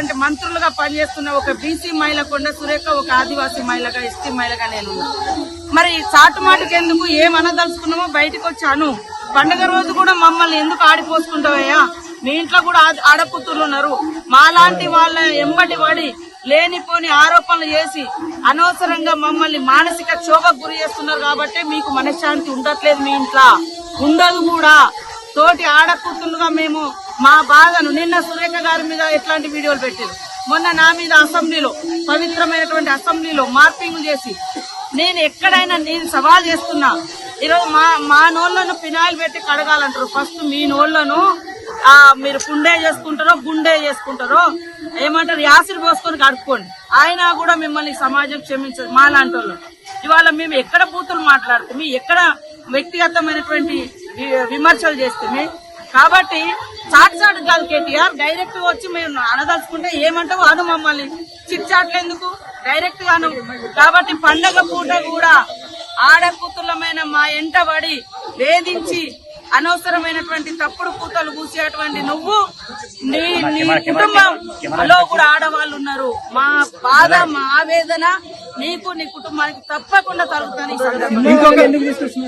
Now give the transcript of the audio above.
ఉన్నటువంటి మంత్రులుగా పనిచేస్తున్న ఒక బీసీ మహిళ కొండ సురేఖ, ఒక ఆదివాసీ మహిళగా, ఎస్టీ మహిళగా నేను. మరి చాటుమాటకి ఎందుకు ఏమనదలుచుకున్నామో బయటకు వచ్చాను. పండుగ రోజు కూడా మమ్మల్ని ఎందుకు ఆడిపోసుకుంటావయ్యా? మీ ఇంట్లో కూడా ఆడకూతుర్లు ఉన్నారు. మాలాంటి వాళ్ళ ఎంబటి పడి లేనిపోని ఆరోపణలు చేసి అనవసరంగా మమ్మల్ని మానసిక క్షోభకు గురి చేస్తున్నారు. కాబట్టి మీకు మనశ్శాంతి ఉండట్లేదు, మీ ఇంట్లో ఉండదు కూడా. తోటి ఆడకూతులుగా మేము మా బాధను నిన్న సురేఖ గారి మీద ఎట్లాంటి వీడియోలు పెట్టారు, మొన్న నా మీద అసెంబ్లీలో, పవిత్రమైనటువంటి అసెంబ్లీలో మార్పింగ్ చేసి నేను ఎక్కడైనా నేను సవాల్ చేస్తున్నా. ఈరోజు మా నోళ్లను పినాయిల్ పెట్టి కడగాలంటారు. ఫస్ట్ మీ నోళ్లను మీరు గుండె చేసుకుంటారో ఏమంటారు, యాసిడ్ పోసుకొని కడుక్కోండి. అయినా కూడా మిమ్మల్ని సమాజం క్షమించదు. మా లాంటి వాళ్ళు ఇవాళ మేము ఎక్కడ బూతులు మాట్లాడుతాము, ఎక్కడ వ్యక్తిగతమైనటువంటి విమర్శలు చేస్తే. కాబట్టి చాటు కాదు కేటీఆర్, డైరెక్ట్ గా వచ్చి మేము అనదలుచుకుంటే ఏమంటావు అను, మమ్మల్ని చిట్చాట్లు ఎందుకు, డైరెక్ట్ గా అను. కాబట్టి పండగ పూట కూడా ఆడకూతులమైన మా ఎంట పడి వేధించి అనవసరమైనటువంటి తప్పుడు కూతలు కూసేటువంటి నువ్వు, నీ కుటుంబంలో కూడా ఆడవాళ్ళు ఉన్నారు. మా బాధ, మా ఆవేదన నీకు, నీ కుటుంబానికి తప్పకుండా తగ్గుతాను.